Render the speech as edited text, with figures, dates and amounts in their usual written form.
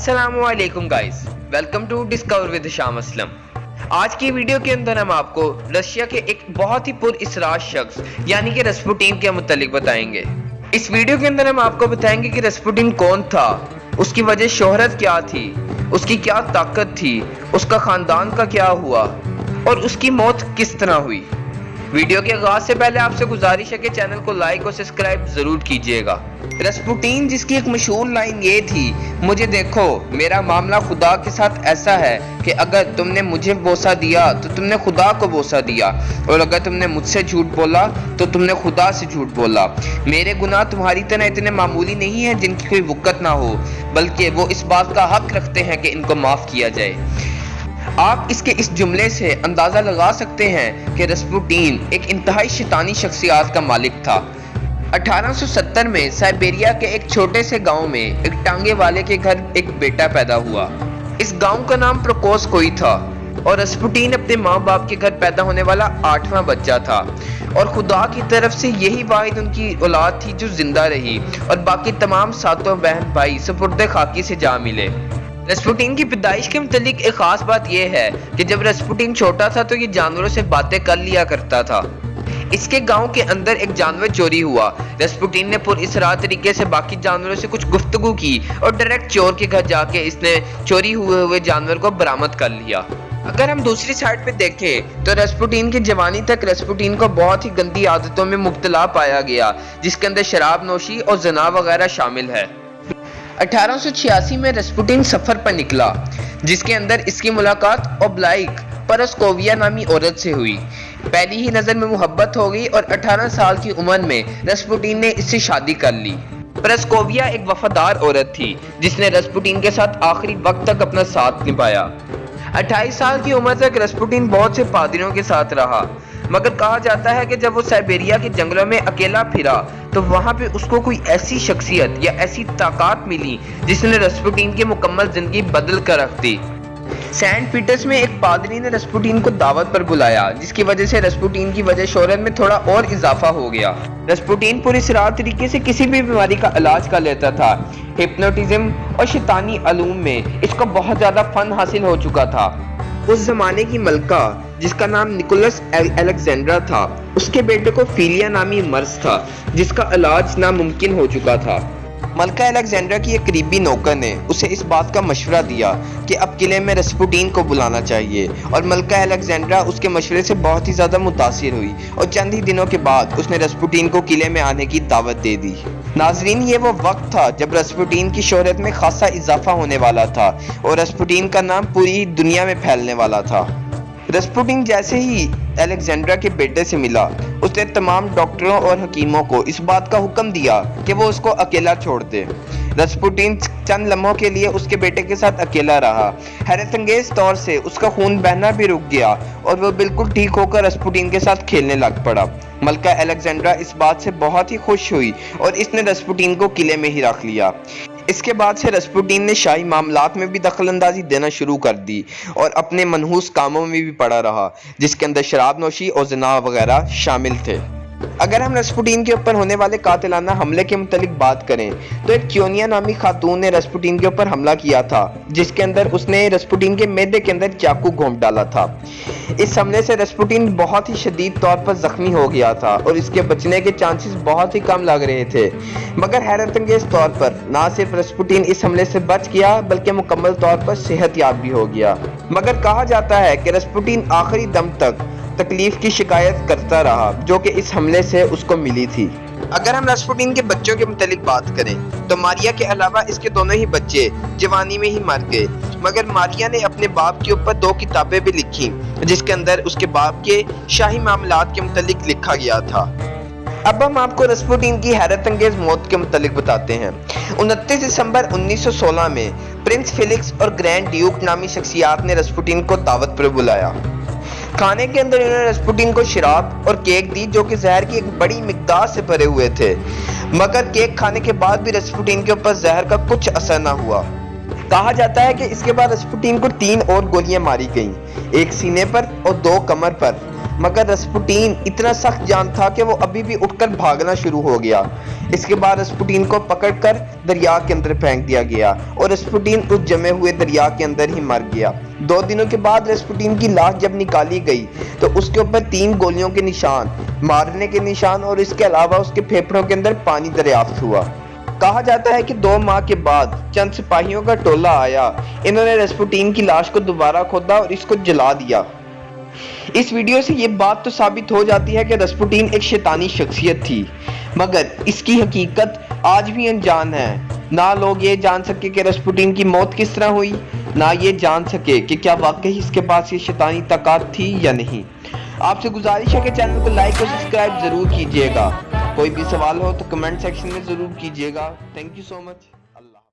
अस्सलामुअलैकुम guys, welcome to discover with Sham Aslam. आज की वीडियो के अंदर हम आपको रशिया के एक बहुत ही पुरअसरार शख्स यानी कि रस्पुटिन के मुतालिक बताएंगे। इस वीडियो के अंदर हम आपको बताएंगे कि रस्पुटिन कौन था, उसकी वजह शोहरत क्या थी, उसकी क्या ताकत थी, उसका खानदान का क्या हुआ और उसकी मौत किस तरह हुई। वीडियो के आगाज से पहले आपसे गुजारिश है कि चैनल को लाइक और सब्सक्राइब जरूर कीजिएगा। रस्पुटिन जिसकी एक मशहूर लाइन ये थी, मुझे देखो, मेरा मामला खुदा के साथ ऐसा है कि अगर तुमने मुझे बोसा दिया तो तुमने खुदा को बोसा दिया, और अगर तुमने मुझसे झूठ बोला तो तुमने खुदा से झूठ बोला। मेरे गुनाह तुम्हारी तरह इतने मामूली नहीं है जिनकी कोई वक़्त ना हो, बल्कि वो इस बात का हक रखते हैं कि इनको माफ किया जाए। आप इसके इस जुमले से अंदाजा लगा सकते हैं कि रस्पुटिन एक इंतहाई शैतानी शख्सियत का मालिक था। 1870 में साइबेरिया के एक छोटे से गांव में एक टांगे वाले के घर एक बेटा पैदा हुआ। इस गांव का नाम प्रोकोस्कोई था और रस्पुटिन अपने माँ बाप के घर पैदा होने वाला 8वां बच्चा था, और खुदा की तरफ से यही वाहिद उनकी औलाद थी जो जिंदा रही, और बाकी तमाम सातों बहन भाई सुपुर्दे खाकी से जा मिले। रस्पुटिन की पैदाइश के मुतालिक एक खास बात यह है कि जब रस्पुटिन छोटा था तो ये जानवरों से बातें कर लिया करता था। इसके गांव के अंदर एक जानवर चोरी हुआ। रस्पुटिन ने पुरअसरार तरीके से बाकी जानवरों से कुछ गुफ्तगू की और डायरेक्ट चोर के घर जाके इसने चोरी हुए जानवर को बरामद कर लिया। अगर हम दूसरी साइड पे देखें तो रस्पुटिन की जवानी तक रस्पुटिन को बहुत ही गंदी आदतों में मुब्तला पाया गया, जिसके अंदर शराब नोशी और जना वगैरह शामिल है। 1886 में रस्पुटिन सफर पर निकला, जिसके अंदर इसकी मुलाकात ओब्लाइक परस्कोविया नामी औरत से हुई। पहली ही नजर में मुहब्बत हो गई और 18 साल की उम्र में रस्पुटिन ने इससे शादी कर ली। परस्कोविया एक वफादार औरत थी जिसने रस्पुटिन के साथ आखिरी वक्त तक अपना साथ निभाया। 28 साल की उम्र तक रस्पुटिन बहुत से पादरियों के साथ रहा, मगर कहा जाता है कि जब वो साइबेरिया के जंगलों में अकेला फिरा तो वहां पे उसको कोई ऐसी शख्सियत या ऐसी ताकत मिली जिसने रस्पुटिन की मुकम्मल जिंदगी बदल कर रख दी। सेंट पीटर्स में एक पादरी ने रस्पुटिन को दावत पर बुलाया, जिसकी वजह से रस्पुटिन की वजह शोहरत में थोड़ा और इजाफा हो गया। रस्पुटिन पुरअसरार तरीके से किसी भी बीमारी का इलाज कर लेता था। हिप्नोटिज्म और शैतानी अलूम में इसको बहुत ज्यादा फन हासिल हो चुका था। उस जमाने की मलका, जिसका नाम निकोलस अलेक्जेंड्रा था, उसके बेटे को फीलिया नामी मर्ज था जिसका इलाज नामुमकिन हो चुका था। मलका अलेक्जेंड्रा की एक करीबी नौकर ने उसे इस बात का मशवरा दिया कि अब किले में रस्पुटिन को बुलाना चाहिए, और मलका अलेक्जेंड्रा उसके मशवरे से बहुत ही ज्यादा मुतासिर हुई और चंद ही दिनों के बाद उसने रस्पुटिन को किले में आने की दावत दे दी। नाजरीन, ये वो वक्त था जब रस्पुटिन की शोहरत में खासा इजाफा होने वाला था और रस्पुटिन का नाम पूरी दुनिया में फैलने वाला था। रस्पुटिन जैसे ही अलेक्जेंड्रा के बेटे से मिला, उसने तमाम डॉक्टरों और हकीमों को इस बात का हुक्म दिया कि वो उसको अकेला छोड़ दे। रस्पुटिन चंद लम्हों के लिए उसके बेटे के साथ अकेला रहा। हैरतअंगेज तौर से उसका खून बहना भी रुक गया और वो बिल्कुल ठीक होकर रस्पुटिन के साथ खेलने लग पड़ा। मलका अलेक्जेंड्रा इस बात से बहुत ही खुश हुई और इसने रस्पुटिन को किले में ही रख लिया। इसके बाद से रस्पुटिन ने शाही मामलात में भी दखलंदाजी देना शुरू कर दी और अपने मनहूस कामों में भी पड़ा रहा, जिसके अंदर शराब नोशी और जना वगैरह शामिल थे। अगर हम रस्पुटिन के ऊपर होने वाले कातिलाना हमले के मुतालिक बात करें तो एक क्योनिया नामी खातून ने रस्पुटिन के ऊपर हमला किया था, जिसके अंदर उसने रस्पुटिन के मैदे के अंदर चाकू घोंप डाला था। इस हमले से रस्पुटिन बहुत ही शदीद तौर पर जख्मी हो गया था और इसके बचने के चांसेस बहुत ही कम लग रहे थे, मगर हैरतअंगेज तौर पर ना सिर्फ रस्पुटिन इस हमले से बच गया बल्कि मुकम्मल तौर पर सेहतयाब भी हो गया। मगर कहा जाता है कि रस्पुटिन आखिरी दम तक तकलीफ की शिकायत करता रहा जो कि इस हमले से उसको मिली थी। अगर हम रस्पुटिन के बच्चों के मुतालिक बात करें तो मारिया के अलावा इसके दोनों ही बच्चे जवानी में ही मर गए, मगर मारिया ने अपने बाप के ऊपर 2 किताबें भी लिखी जिसके अंदर उसके बाप के शाही मामलात के मुतालिक लिखा गया था। अब हम आपको रस्पुटिन की हैरतअंगेज मौत के मुतालिक बताते हैं। 29 दिसंबर 1916 में प्रिंस फिलिक्स और ग्रैंड ड्यूक नामी शख्सियत ने रस्पुटिन को दावत पर बुलाया। खाने के अंदर इन्होंने रस्पुटिन को शराब और केक दी जो कि जहर की एक बड़ी मिकदार से भरे हुए थे, मगर केक खाने के बाद भी रस्पुटिन के ऊपर जहर का कुछ असर न हुआ। कहा जाता है कि इसके बाद रस्पुटिन को 3 और गोलियां मारी गईं, एक सीने पर और 2 कमर पर। मगर रस्पुटीन इतना सख्त जान था कि वो अभी भी उठकर भागना शुरू हो गया। इसके बाद रस्पुटीन को पकड़कर दरिया के अंदर फेंक दिया गया और रस्पुटीन उस जमे हुए दरिया के अंदर ही मर गया। 2 दिनों के बाद रस्पुटीन की लाश जब निकाली गई तो उसके ऊपर 3 गोलियों के निशान, मारने के निशान और इसके अलावा उसके फेफड़ों के अंदर पानी दरियाफ्त हुआ। कहा जाता है कि 2 माह के बाद चंद सिपाहियों का टोला आया। इन्होंने रस्पुटीन की लाश को दोबारा खोदा और इसको जला दिया। इस वीडियो से ये बात तो साबित हो जाती है कि रस्पुटीन एक शैतानी शख्सियत थी, मगर इसकी हकीकत आज भी अनजान है। ना लोग ये जान सके कि रस्पुटीन की मौत किस तरह हुई, ना ये जान सके कि क्या वाकई इसके पास ये शैतानी ताकत थी या नहीं। आपसे गुजारिश है कि चैनल को लाइक और सब्सक्राइब जरूर कीजिएगा। कोई भी सवाल हो तो कमेंट सेक्शन में जरूर कीजिएगा। Thank you so much.